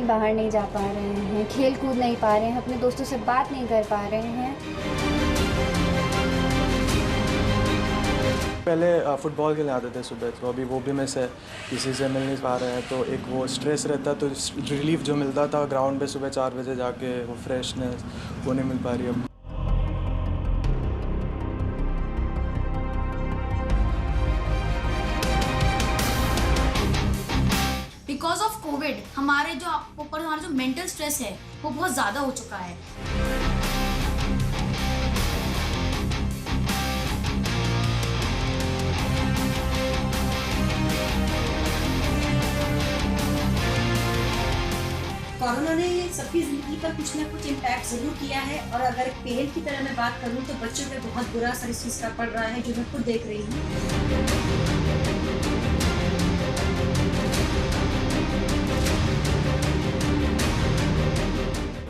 कहीं बाहर नहीं जा पा रहे हैं, खेल कूद नहीं पा रहे हैं, अपने दोस्तों से बात नहीं कर पा रहे हैं। पहले फुटबॉल खेलने आते थे सुबह, तो अभी वो भी में से किसी से मिल नहीं पा रहे हैं, तो एक वो स्ट्रेस रहता, तो रिलीफ जो मिलता था ग्राउंड पे सुबह 4 बजे जाके, वो फ्रेशनेस वो नहीं मिल पा रही अब। बिकॉज ऑफ कोविड हमारे ऊपर हमारा जो मेंटल स्ट्रेस है वो बहुत ज़्यादा हो चुका है। कोरोना ने सबकी जिंदगी पर कुछ ना कुछ इम्पैक्ट जरूर किया है, और अगर पेरेंट की तरह मैं बात करूं तो बच्चों पे बहुत बुरा असर इस चीज का पड़ रहा है, जो मैं खुद देख रही हूँ।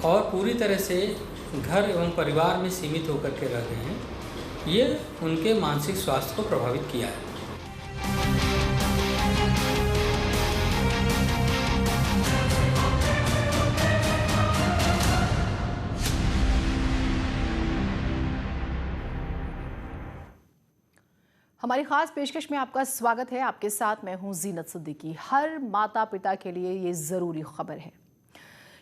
और पूरी तरह से घर एवं परिवार में सीमित होकर के रह गए हैं, ये उनके मानसिक स्वास्थ्य को प्रभावित किया है। हमारी खास पेशकश में आपका स्वागत है। आपके साथ मैं हूं जीनत सिद्दीकी। हर माता पिता के लिए ये ज़रूरी खबर है,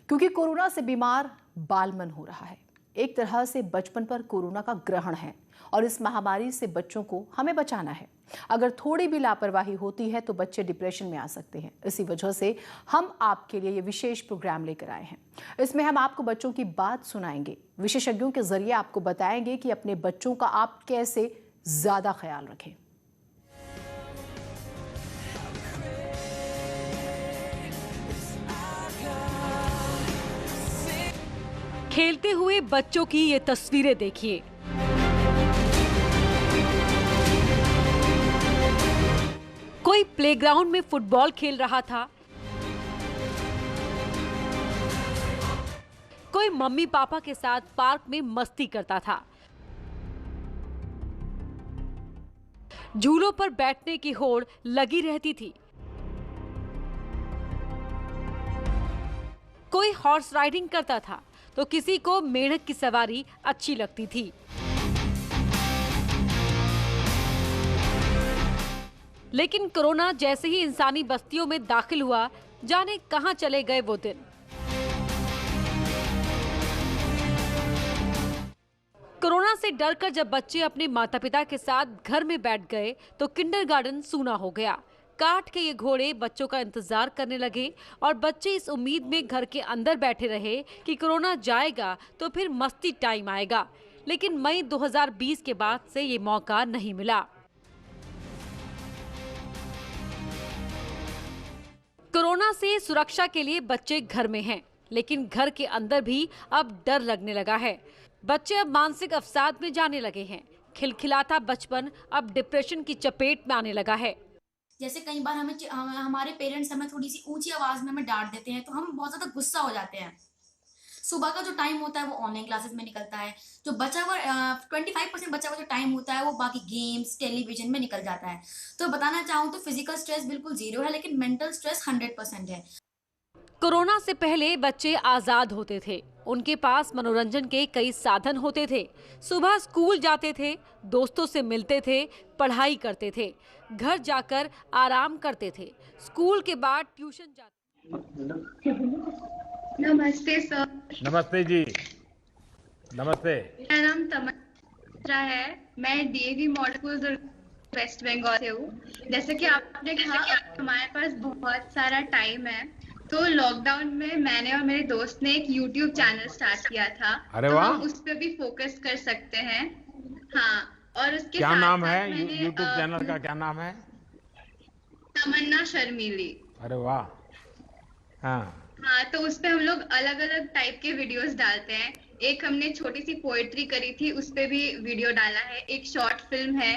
क्योंकि कोरोना से बीमार बालमन हो रहा है। एक तरह से बचपन पर कोरोना का ग्रहण है, और इस महामारी से बच्चों को हमें बचाना है। अगर थोड़ी भी लापरवाही होती है तो बच्चे डिप्रेशन में आ सकते हैं। इसी वजह से हम आपके लिए ये विशेष प्रोग्राम लेकर आए हैं। इसमें हम आपको बच्चों की बात सुनाएंगे, विशेषज्ञों के जरिए आपको बताएंगे कि अपने बच्चों का आप कैसे ज्यादा ख्याल रखें। खेलते हुए बच्चों की ये तस्वीरें देखिए। कोई प्लेग्राउंड में फुटबॉल खेल रहा था, कोई मम्मी पापा के साथ पार्क में मस्ती करता था, झूलों पर बैठने की होड़ लगी रहती थी, कोई हॉर्स राइडिंग करता था, तो किसी को मेंढक की सवारी अच्छी लगती थी। लेकिन कोरोना जैसे ही इंसानी बस्तियों में दाखिल हुआ, जाने कहां चले गए वो दिन। कोरोना से डरकर जब बच्चे अपने माता पिता के साथ घर में बैठ गए तो किंडरगार्टन सूना हो गया। काठ के ये घोड़े बच्चों का इंतजार करने लगे, और बच्चे इस उम्मीद में घर के अंदर बैठे रहे कि कोरोना जाएगा तो फिर मस्ती टाइम आएगा। लेकिन मई 2020 के बाद से ये मौका नहीं मिला। कोरोना से सुरक्षा के लिए बच्चे घर में हैं, लेकिन घर के अंदर भी अब डर लगने लगा है। बच्चे अब मानसिक अवसाद में जाने लगे हैं। खिलखिलाता बचपन अब डिप्रेशन की चपेट में आने लगा है। जैसे कई बार हमारे पेरेंट्स हमें थोड़ी सी ऊंची आवाज में हमें डांट देते हैं, तो हम बहुत ज्यादा गुस्सा हो जाते हैं। सुबह का जो टाइम होता है वो ऑनलाइन क्लासेस में निकलता है। जो बचा हुआ 25% बचा हुआ जो टाइम होता है वो बाकी गेम्स टेलीविजन में निकल जाता है। तो बताना चाहूँ तो फिजिकल स्ट्रेस बिल्कुल 0 है, लेकिन मेंटल स्ट्रेस 100% है। कोरोना से पहले बच्चे आजाद होते थे, उनके पास मनोरंजन के कई साधन होते थे। सुबह स्कूल जाते थे, दोस्तों से मिलते थे, पढ़ाई करते थे, घर जाकर आराम करते थे, स्कूल के बाद ट्यूशन जाते। नमस्ते सर। नमस्ते जी, नमस्ते। मेरा नाम तमन्ना है, मैं DAV model school West Bengal से हूँ। जैसे कि आपने कहा हमारे पास बहुत सारा टाइम है, तो लॉकडाउन में मैंने और मेरे दोस्त ने एक यूट्यूब चैनल स्टार्ट किया था। अरे तो वाह, हम उस पर भी फोकस कर सकते हैं। हाँ, और उसके क्या साथ नाम साथ है मैंने, यूट्यूब चैनल का? क्या नाम है? तमन्ना शर्मीली। अरे वाह। हाँ हाँ, तो उस पे हम लोग अलग अलग टाइप के वीडियोस डालते हैं। एक हमने छोटी सी पोएट्री करी थी, उस पे भी वीडियो डाला है। एक शॉर्ट फिल्म है,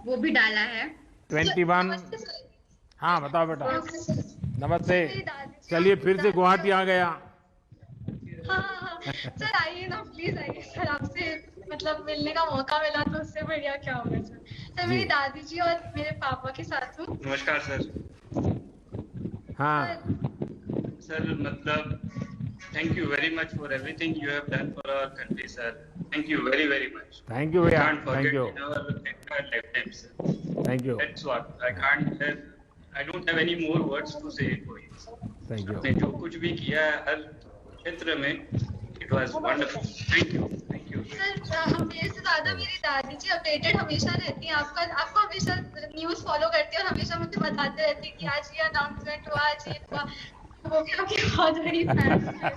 वो भी डाला है। 21। हाँ बताओ बेटा। नमस्ते। चलिए फिर से गुवाहाटी आ गया। हाँ सर, आइए ना प्लीज, आइए सर। आपसे मतलब मिलने का मौका मिला तो उससे बढ़िया क्या होगा सर। सर मेरी दादी जी और मेरे पापा के साथ हूँ। नमस्कार सर। हाँ सर मतलब thank you very much for everything you have done for our country, sir. Thank you very, very much. Thank you, We भैया. can't forget Thank you. in our entire lifetime, sir. Thank you. That's what I can't have. I don't have any more words to say for you. Thank you. आपने जो कुछ भी किया है हर क्षेत्र में, it was wonderful. Thank you. Thank you. Sir मेरे से ज्यादा मेरी दादी जी अपडेटेड हमेशा रहती हैं, आपको हमेशा न्यूज़ फॉलो करती है और हमेशा मुझे बताते रहती है कि आज ये अनाउंसमेंट हुआ, आज ये हुआ। वो भी आपकी बहुत बड़ी फैन है।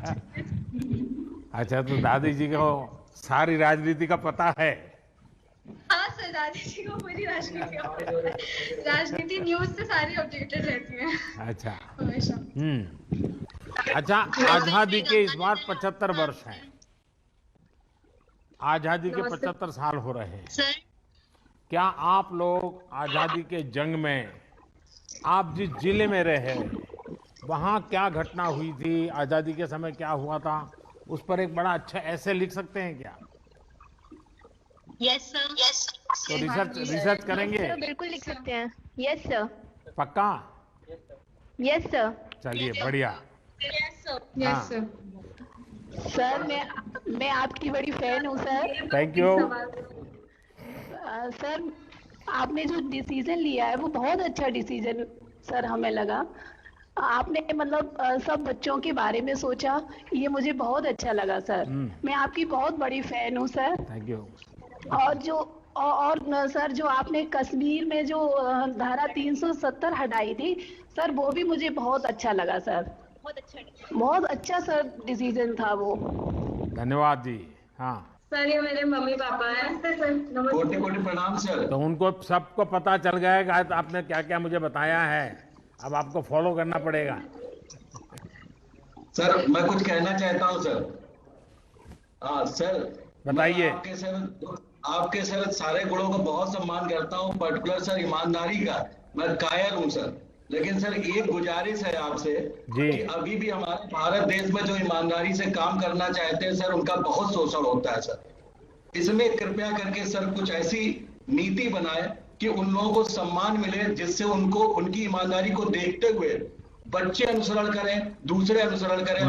अच्छा, तो दादी जी को सारी राजनीति का पता है? हाँ सर, दादी जी को पूरी राजनीति का पता है। राजनीति न्यूज़ से सारी अपडेटेड रहती हैं अच्छा। हमेशा। अच्छा, आजादी के इस बार 75 वर्ष हैं। आजादी के 75 साल हो रहे हैं। क्या आप लोग आजादी के जंग में, आप जिस जिले में रहे, वहाँ क्या घटना हुई थी, आजादी के समय क्या हुआ था, उस पर एक बड़ा अच्छा ऐसे लिख सकते हैं क्या? Yes sir. यस तो रिसर्च करेंगे? बिल्कुल लिख सकते हैं। Yes sir. पक्का? Yes sir. चलिए, बढ़िया। Yes sir. हाँ। सर मैं आपकी बड़ी फैन हूँ सर। Thank you. सर आपने जो डिसीजन लिया है वो बहुत अच्छा डिसीजन सर हमें लगा। आपने मतलब सब बच्चों के बारे में सोचा, ये मुझे बहुत अच्छा लगा सर। मैं आपकी बहुत बड़ी फैन हूँ सर। Thank you. और सर जो आपने कश्मीर में जो धारा 370 हटाई थी सर, वो भी मुझे बहुत अच्छा लगा सर। बहुत अच्छा सर डिसीजन था वो। धन्यवाद जी। हाँ सर, ये मेरे मम्मी पापा हैं। कोटि कोटि प्रणाम सर। तो उनको सबको पता चल गया कि आज आपने क्या क्या मुझे बताया है, अब आपको फॉलो करना पड़ेगा। सर मैं कुछ कहना चाहता हूँ सर। हाँ सर बताइए। आपके सर सारे गुणों का बहुत सम्मान करता हूँ, पर्टिकुलर सर ईमानदारी का मैं कायल हूँ सर। लेकिन सर एक गुजारिश है आपसे कि अभी भी हमारे भारत देश में जो ईमानदारी से काम करना चाहते हैं सर, उनका बहुत शोषण होता है सर। इसमें कृपया करके सर कुछ ऐसी नीति बनाए कि उन लोगों को सम्मान मिले, जिससे उनको उनकी ईमानदारी को देखते हुए बच्चे अनुसरण करें, दूसरे अनुसरण करें।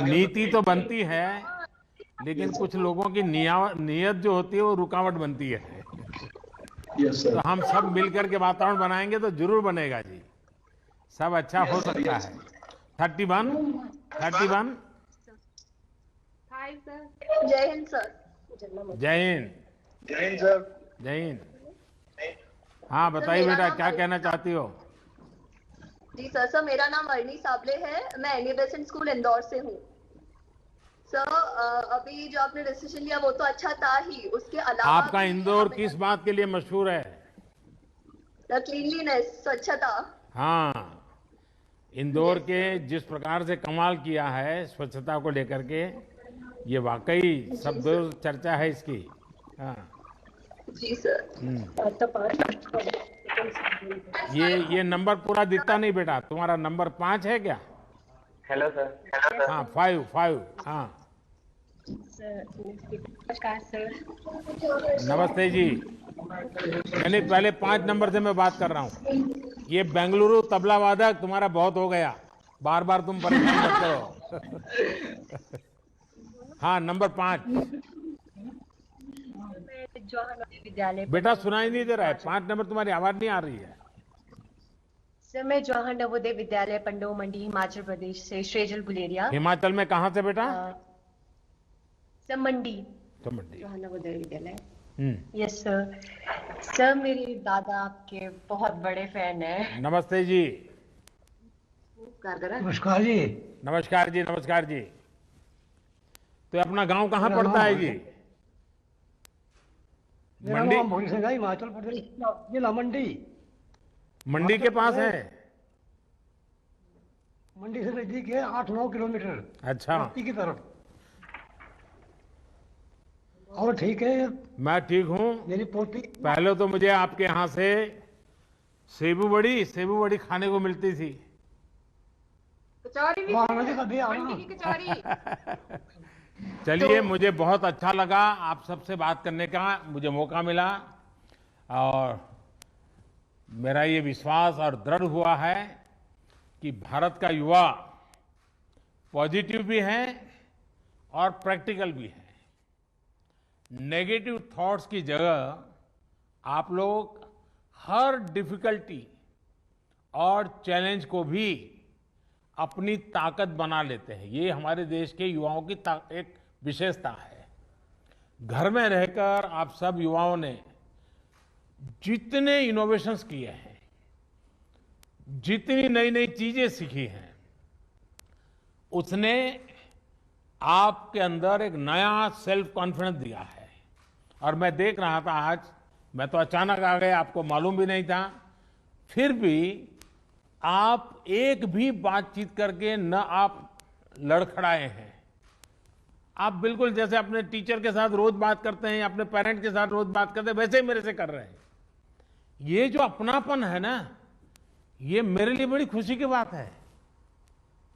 नीति तो बनती है, लेकिन कुछ लोगों की नियत जो होती है वो रुकावट बनती है। तो हम सब मिलकर के वातावरण बनाएंगे तो जरूर बनेगा जी, सब अच्छा हो सकता है। 31 जय हिंद सर। जय हिंद। जय हिंद सर। जय हिंद। हाँ बताइए बेटा, क्या कहना चाहती हो? जी सर, मेरा नाम अर्नी साबले है, मैं एनी बेसेंट स्कूल इंदौर से हूँ। सर अभी जो आपने डिसीजन लिया वो तो अच्छा था ही, उसके अलावा आपका इंदौर किस बात के लिए मशहूर है? क्लीनलीनेस, स्वच्छता। हाँ, इंदौर के जिस प्रकार से कमाल किया है स्वच्छता को लेकर के, ये वाकई सब चर्चा है इसकी। हाँ जी सर। ये नंबर पूरा दिखता नहीं बेटा, तुम्हारा नंबर 5 है क्या? Hello sir. हाँ 5। हाँ नमस्कार सर। नमस्ते जी। मैंने पहले 5 नंबर से मैं बात कर रहा हूँ। ये बेंगलुरु तबला वादक तुम्हारा बहुत हो गया, बार बार तुम परेशान मत करो। हाँ नंबर 5। विद्यालय बेटा सुनाई नहीं दे रहा है, 5 नंबर तुम्हारी आवाज नहीं आ रही है। सर मैं जवाहर नवोदय विद्यालय पंडो मंडी हिमाचल प्रदेश से श्रेजल गुलेरिया। हिमाचल में कहाँ से बेटा? सर मंडी। तो मंडी Jawahar Navodaya Vidyalaya. Yes sir. Sir मेरे दादा आपके बहुत बड़े फैन हैं। नमस्ते जी। नमस्कार जी। नमस्कार जी। नमस्कार जी। तो अपना गांव कहाँ पड़ता है जी? मंडी। हिमाचल प्रदेश जिला मंडी। मंडी के पास है? मंडी से नजदीक है, 8-9 किलोमीटर। अच्छा की तरफ। और ठीक है? मैं ठीक हूँ। मेरी पोती। पहले तो मुझे आपके यहाँ से सेबू बड़ी खाने को मिलती थी। चलिए, मुझे बहुत अच्छा लगा आप सबसे बात करने का मुझे मौका मिला, और मेरा ये विश्वास और दृढ़ हुआ है कि भारत का युवा पॉजिटिव भी हैं और प्रैक्टिकल भी हैं। नेगेटिव थॉट्स की जगह आप लोग हर डिफिकल्टी और चैलेंज को भी अपनी ताकत बना लेते हैं। ये हमारे देश के युवाओं की एक विशेषता है। घर में रहकर आप सब युवाओं ने जितने इनोवेशंस किए हैं, जितनी नई नई चीजें सीखी हैं, उसने आपके अंदर एक नया सेल्फ कॉन्फिडेंस दिया है। और मैं देख रहा था आज, मैं तो अचानक आ गया, आपको मालूम भी नहीं था, फिर भी आप एक भी बातचीत करके न आप लड़खड़ाए हैं। आप बिल्कुल जैसे अपने टीचर के साथ रोज बात करते हैं, अपने पेरेंट के साथ रोज बात करते हैं, वैसे ही मेरे से कर रहे हैं। ये जो अपनापन है ना, ये मेरे लिए बड़ी खुशी की बात है।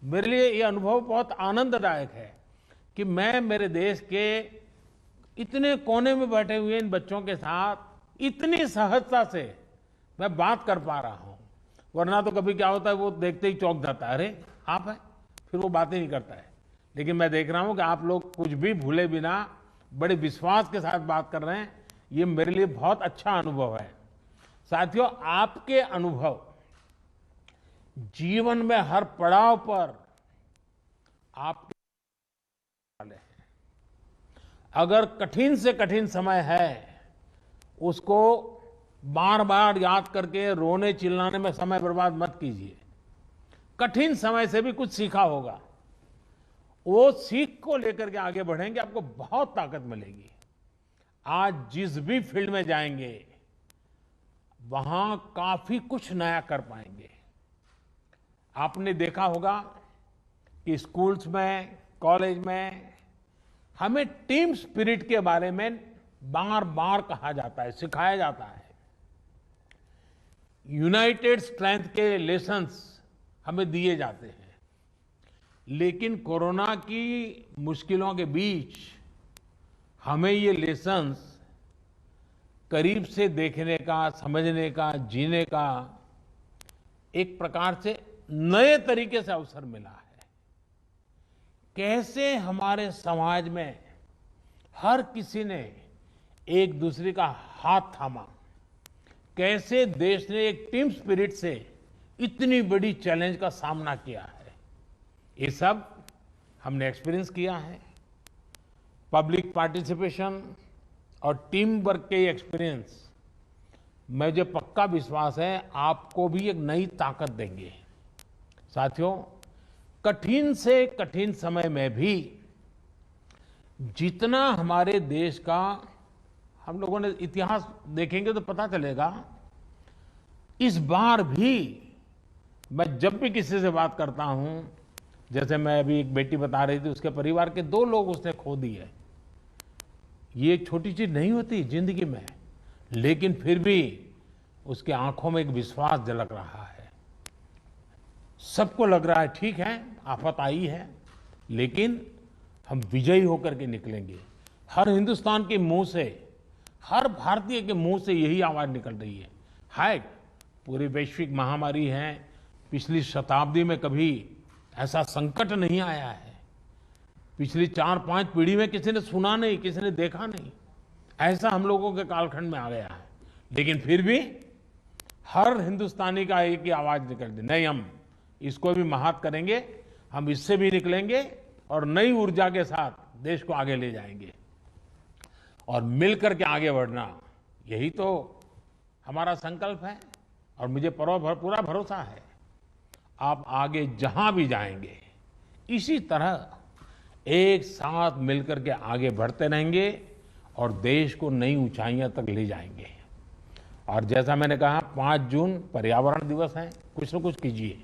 मेरे लिए ये अनुभव बहुत आनंददायक है कि मैं मेरे देश के इतने कोने में बैठे हुए इन बच्चों के साथ इतनी सहजता से मैं बात कर पा रहा हूं। वरना तो कभी क्या होता है, वो देखते ही चौंक जाता है, अरे आप है, फिर वो बातें नहीं करता है। लेकिन मैं देख रहा हूं कि आप लोग कुछ भी भूले बिना बड़े विश्वास के साथ बात कर रहे हैं। ये मेरे लिए बहुत अच्छा अनुभव है। साथियों, आपके अनुभव जीवन में हर पड़ाव पर आप वाले हैं। अगर कठिन से कठिन समय है, उसको बार बार याद करके रोने चिल्लाने में समय बर्बाद मत कीजिए। कठिन समय से भी कुछ सीखा होगा, वो सीख को लेकर के आगे बढ़ेंगे, आपको बहुत ताकत मिलेगी। आज जिस भी फील्ड में जाएंगे, वहां काफी कुछ नया कर पाएंगे। आपने देखा होगा कि स्कूल्स में, कॉलेज में हमें टीम स्पिरिट के बारे में बार बार कहा जाता है, सिखाया जाता है। यूनाइटेड स्ट्रेंथ के लेसन्स हमें दिए जाते हैं। लेकिन कोरोना की मुश्किलों के बीच हमें ये लेसन्स करीब से देखने का, समझने का, जीने का एक प्रकार से नए तरीके से अवसर मिला है। कैसे हमारे समाज में हर किसी ने एक दूसरे का हाथ थामा, कैसे देश ने एक टीम स्पिरिट से इतनी बड़ी चैलेंज का सामना किया है, ये सब हमने एक्सपीरियंस किया है। पब्लिक पार्टिसिपेशन और टीम वर्क के एक्सपीरियंस, मुझे पक्का विश्वास है आपको भी एक नई ताकत देंगे। साथियों, कठिन से कठिन समय में भी जितना हमारे देश का, हम लोगों ने इतिहास देखेंगे तो पता चलेगा, इस बार भी मैं जब भी किसी से बात करता हूं, जैसे मैं अभी एक बेटी बता रही थी, उसके परिवार के 2 लोग उसने खो दिए। ये एक छोटी चीज नहीं होती जिंदगी में, लेकिन फिर भी उसके आंखों में एक विश्वास झलक रहा है। सबको लग रहा है ठीक है, आफत आई है, लेकिन हम विजयी होकर के निकलेंगे। हर हिंदुस्तान के मुंह से, हर भारतीय के मुंह से यही आवाज निकल रही है। हाय, पूरी वैश्विक महामारी है, पिछली शताब्दी में कभी ऐसा संकट नहीं आया है। पिछली 4-5 पीढ़ी में किसी ने सुना नहीं, किसी ने देखा नहीं, ऐसा हम लोगों के कालखंड में आ गया है। लेकिन फिर भी हर हिंदुस्तानी का एक ही आवाज निकलती, नहीं हम इसको भी महात करेंगे, हम इससे भी निकलेंगे और नई ऊर्जा के साथ देश को आगे ले जाएंगे। और मिलकर के आगे बढ़ना, यही तो हमारा संकल्प है। और मुझे पूरा भरोसा है आप आगे जहां भी जाएंगे, इसी तरह एक साथ मिलकर के आगे बढ़ते रहेंगे और देश को नई ऊंचाइयां तक ले जाएंगे। और जैसा मैंने कहा, 5 जून पर्यावरण दिवस है, कुछ न कुछ कीजिए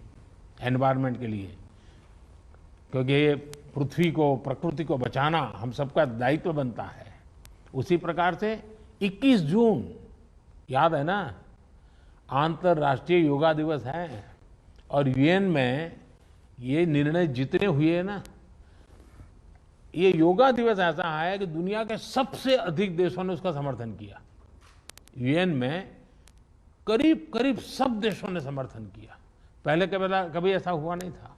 एनवायरनमेंट के लिए, क्योंकि ये पृथ्वी को, प्रकृति को बचाना हम सबका दायित्व बनता है। उसी प्रकार से 21 जून याद है ना, अंतर्राष्ट्रीय योगा दिवस है। और यूएन में ये निर्णय जितने हुए हैं ना, ये योगा दिवस ऐसा है कि दुनिया के सबसे अधिक देशों ने उसका समर्थन किया। यूएन में करीब करीब सब देशों ने समर्थन किया। पहले कभी ऐसा हुआ नहीं था।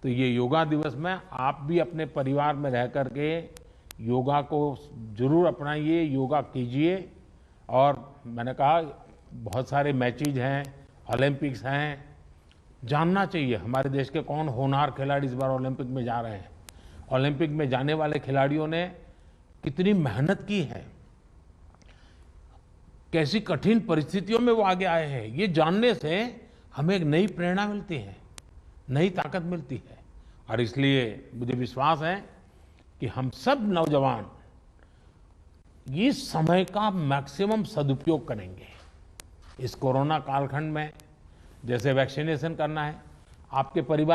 तो ये योगा दिवस में आप भी अपने परिवार में रह करके योगा को जरूर अपनाइए, योगा कीजिए। और मैंने कहा बहुत सारे मैचेज हैं, ओलंपिक्स हैं, जानना चाहिए हमारे देश के कौन होनहार खिलाड़ी इस बार ओलंपिक में जा रहे हैं। ओलंपिक में जाने वाले खिलाड़ियों ने कितनी मेहनत की है, कैसी कठिन परिस्थितियों में वो आगे आए हैं, ये जानने से हमें एक नई प्रेरणा मिलती है, नई ताकत मिलती है। और इसलिए मुझे विश्वास है कि हम सब नौजवान इस समय का मैक्सिमम सदुपयोग करेंगे। इस कोरोना कालखंड में जैसे वैक्सीनेशन करना है, आपके परिवार